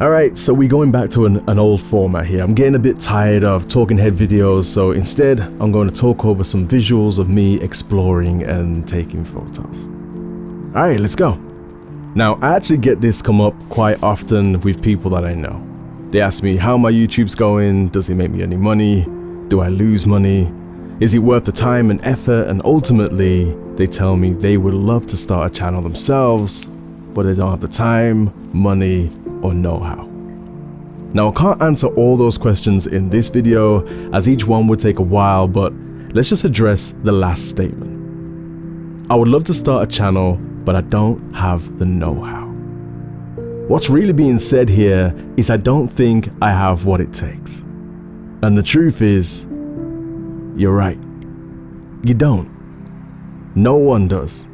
Alright, so we're going back to an old format here. I'm getting a bit tired of talking head videos, so instead I'm going to talk over some visuals of me exploring and taking photos. Alright, let's go. Now, I actually get this come up quite often with people that I know. They ask me how my YouTube's going, does it make me any money, do I lose money, is it worth the time and effort, and ultimately they tell me they would love to start a channel themselves, but they don't have the time, money, or know-how. Now, I can't answer all those questions in this video as each one would take a while, but let's just address the last statement. I would love to start a channel, but I don't have the know-how. What's really being said here is I don't think I have what it takes. And the truth is, you're right. You don't. No one does.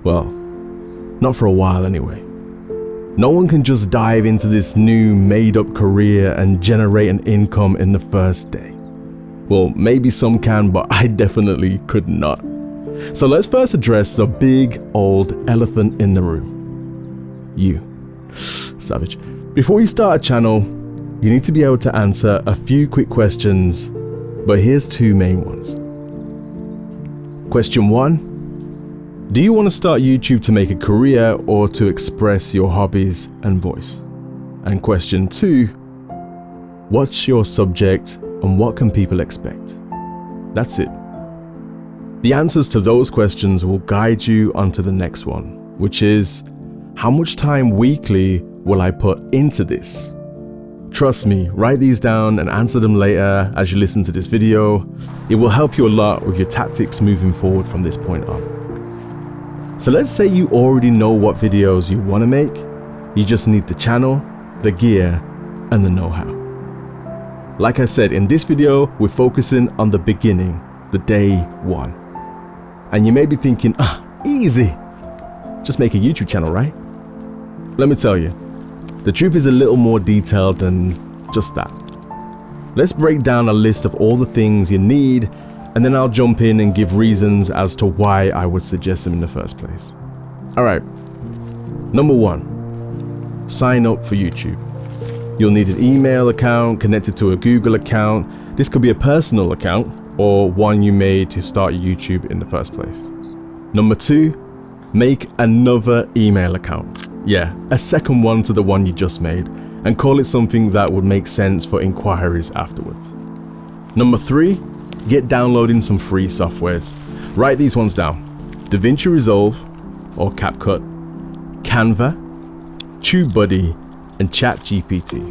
Well, not for a while anyway. No one can just dive into this new made-up career and generate an income in the first day. Well, maybe some can, but I definitely could not. So let's first address the big old elephant in the room. You. Savage. Before you start a channel, you need to be able to answer a few quick questions, but here's two main ones. Question 1. Do you want to start YouTube to make a career or to express your hobbies and voice? And question 2, what's your subject and what can people expect? That's it. The answers to those questions will guide you onto the next one, which is, how much time weekly will I put into this? Trust me, write these down and answer them later as you listen to this video. It will help you a lot with your tactics moving forward from this point on. So let's say you already know what videos you want to make. You just need the channel, the gear, and the know-how. Like I said, in this video, we're focusing on the beginning, the day one. And you may be thinking, easy. Just make a YouTube channel, right? Let me tell you, the truth is a little more detailed than just that. Let's break down a list of all the things you need, and then I'll jump in and give reasons as to why I would suggest them in the first place. Alright, number 1, sign up for YouTube. You'll need an email account connected to a Google account. This could be a personal account or one you made to start your YouTube in the first place. Number 2, make another email account. Yeah, a second one to the one you just made, and call it something that would make sense for inquiries afterwards. Number 3, get downloading some free softwares. Write these ones down: DaVinci Resolve or CapCut, Canva, TubeBuddy, and ChatGPT.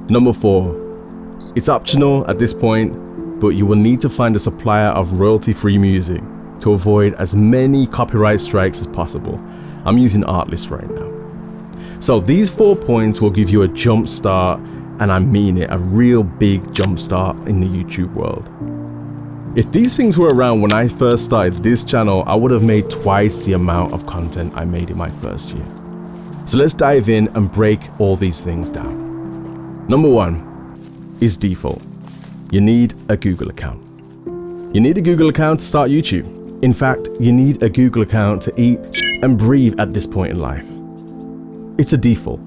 Number 4, it's optional at this point, but you will need to find a supplier of royalty-free music to avoid as many copyright strikes as possible. I'm using Artlist right now. So these 4 points will give you a jump start, and I mean it, a real big jump start in the YouTube world. If these things were around when I first started this channel, I would have made twice the amount of content I made in my first year. So let's dive in and break all these things down. Number 1 is default. You need a Google account. You need a Google account to start YouTube. In fact, you need a Google account to eat and breathe at this point in life. It's a default.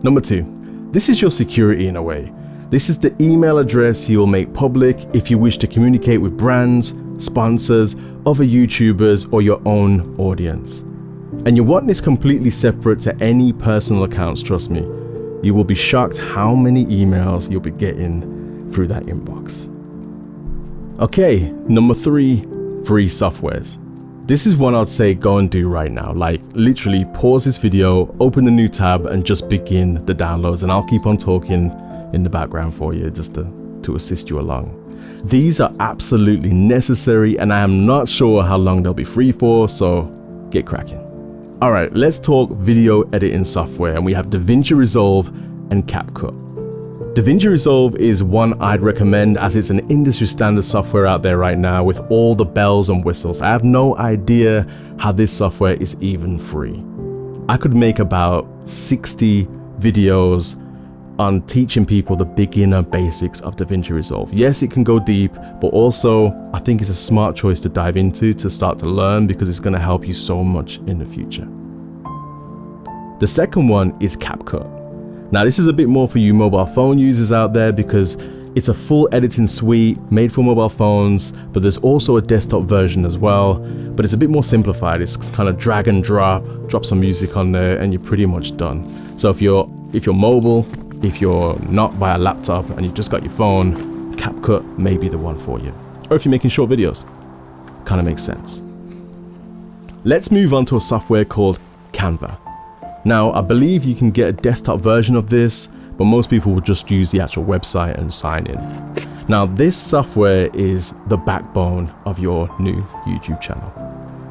Number 2, this is your security in a way. This is the email address you will make public if you wish to communicate with brands, sponsors, other YouTubers, or your own audience. And you want this completely separate to any personal accounts, trust me. You will be shocked how many emails you'll be getting through that inbox. Okay, number 3, free softwares. This is one I'd say go and do right now. Like literally pause this video, open a new tab, and just begin the downloads, and I'll keep on talking in the background for you just to assist you along. These are absolutely necessary, and I am not sure how long they'll be free for, so get cracking. Alright, let's talk video editing software, and we have DaVinci Resolve and CapCut. DaVinci Resolve is one I'd recommend as it's an industry standard software out there right now with all the bells and whistles. I have no idea how this software is even free. I could make about 60 videos on teaching people the beginner basics of DaVinci Resolve. Yes, it can go deep, but also I think it's a smart choice to dive into to start to learn because it's going to help you so much in the future. The second one is CapCut. Now this is a bit more for you mobile phone users out there because it's a full editing suite made for mobile phones, but there's also a desktop version as well, but it's a bit more simplified. It's kind of drag and drop some music on there and you're pretty much done. So if you're mobile, if you're not by a laptop and you've just got your phone, CapCut may be the one for you. Or if you're making short videos, kind of makes sense. Let's move on to a software called Canva. Now, I believe you can get a desktop version of this, but most people will just use the actual website and sign in. Now, this software is the backbone of your new YouTube channel.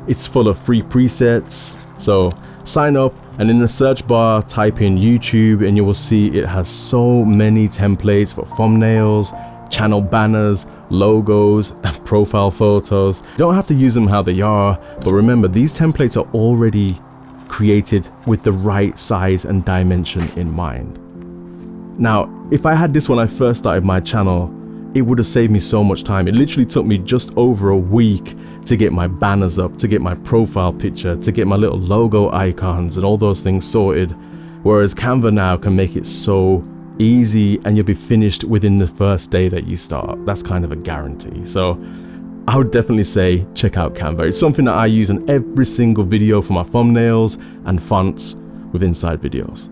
It's full of free presets, so sign up and in the search bar type in YouTube and you will see it has so many templates for thumbnails, channel banners, logos, and profile photos. You don't have to use them how they are, but remember, these templates are already created with the right size and dimension in mind. Now, if I had this when I first started my channel, it would have saved me so much time. It literally took me just over a week to get my banners up, to get my profile picture, to get my little logo icons and all those things sorted. Whereas Canva now can make it so easy and you'll be finished within the first day that you start. That's kind of a guarantee. So I would definitely say check out Canva. It's something that I use in every single video for my thumbnails and fonts with inside videos.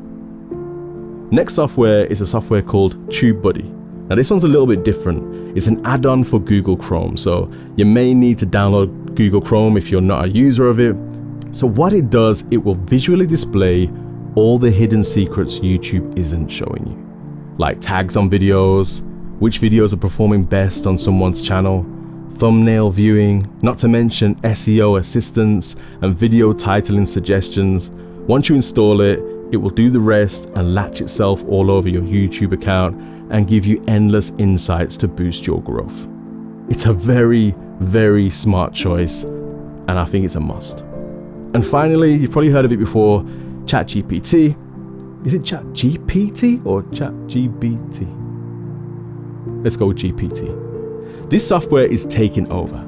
Next software is a software called TubeBuddy. Now this one's a little bit different. It's an add-on for Google Chrome, so you may need to download Google Chrome if you're not a user of it. So what it does, it will visually display all the hidden secrets YouTube isn't showing you, like tags on videos, which videos are performing best on someone's channel, thumbnail viewing, not to mention SEO assistance and video titling suggestions. Once you install it, it will do the rest and latch itself all over your YouTube account and give you endless insights to boost your growth. It's a very, very smart choice, and I think it's a must. And finally, you've probably heard of it before, ChatGPT. Is it ChatGPT or ChatGPT? Let's go with GPT. This software is taking over.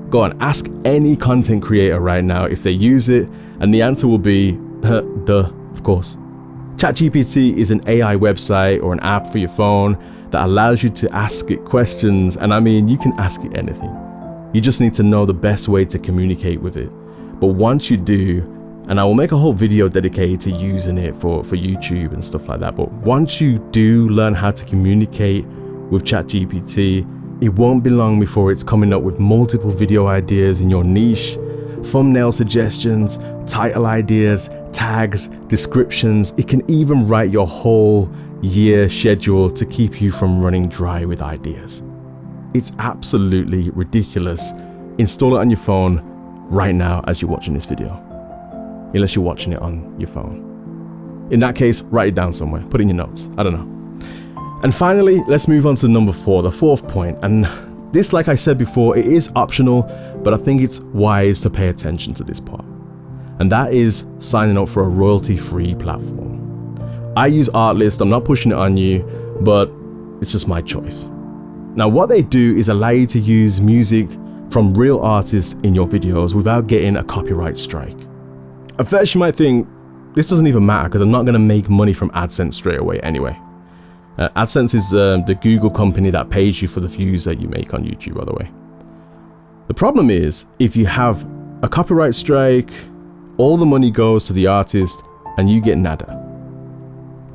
Go on, ask any content creator right now if they use it, and the answer will be, duh, of course. ChatGPT is an AI website or an app for your phone that allows you to ask it questions, and I mean, you can ask it anything. You just need to know the best way to communicate with it. But once you do, and I will make a whole video dedicated to using it for YouTube and stuff like that, but once you do learn how to communicate with ChatGPT, it won't be long before it's coming up with multiple video ideas in your niche, thumbnail suggestions, title ideas, tags, descriptions. It can even write your whole year schedule to keep you from running dry with ideas. It's absolutely ridiculous. Install it on your phone right now as you're watching this video, unless you're watching it on your phone. In that case, write it down somewhere, put it in your notes, I don't know. And finally, let's move on to number 4, the fourth point. And this, like I said before, it is optional, but I think it's wise to pay attention to this part. And that is signing up for a royalty-free platform. I use Artlist, I'm not pushing it on you, but it's just my choice. Now what they do is allow you to use music from real artists in your videos without getting a copyright strike. At first you might think, this doesn't even matter because I'm not going to make money from AdSense straight away anyway. AdSense is the Google company that pays you for the views that you make on YouTube, by the way. The problem is, if you have a copyright strike, all the money goes to the artist and you get nada.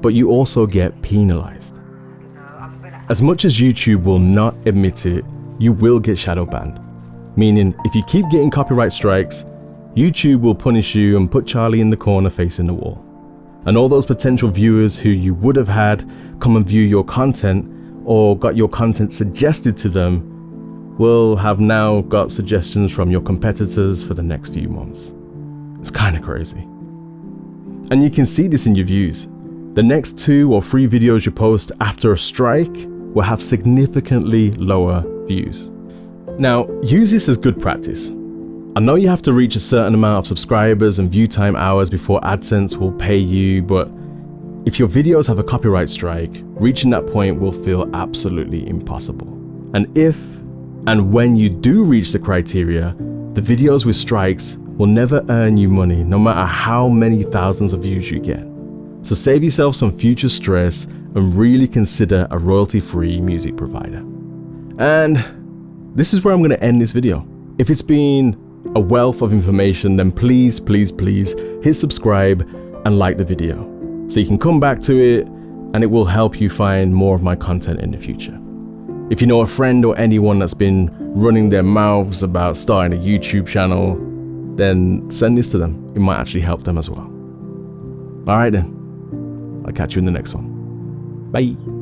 But you also get penalized. As much as YouTube will not admit it, you will get shadow banned. Meaning, if you keep getting copyright strikes, YouTube will punish you and put Charlie in the corner facing the wall. And all those potential viewers who you would have had come and view your content or got your content suggested to them will have now got suggestions from your competitors for the next few months. It's kind of crazy. And you can see this in your views. The next 2 or 3 videos you post after a strike will have significantly lower views. Now, use this as good practice. I know you have to reach a certain amount of subscribers and view time hours before AdSense will pay you, but if your videos have a copyright strike, reaching that point will feel absolutely impossible. And if and when you do reach the criteria, the videos with strikes will never earn you money, no matter how many thousands of views you get. So save yourself some future stress and really consider a royalty-free music provider. And this is where I'm going to end this video. If it's been a wealth of information, then please hit subscribe and like the video so you can come back to it, and it will help you find more of my content in the future. If you know a friend or anyone that's been running their mouths about starting a YouTube channel, then send this to them. It might actually help them as well. All right then, I'll catch you in the next one. Bye.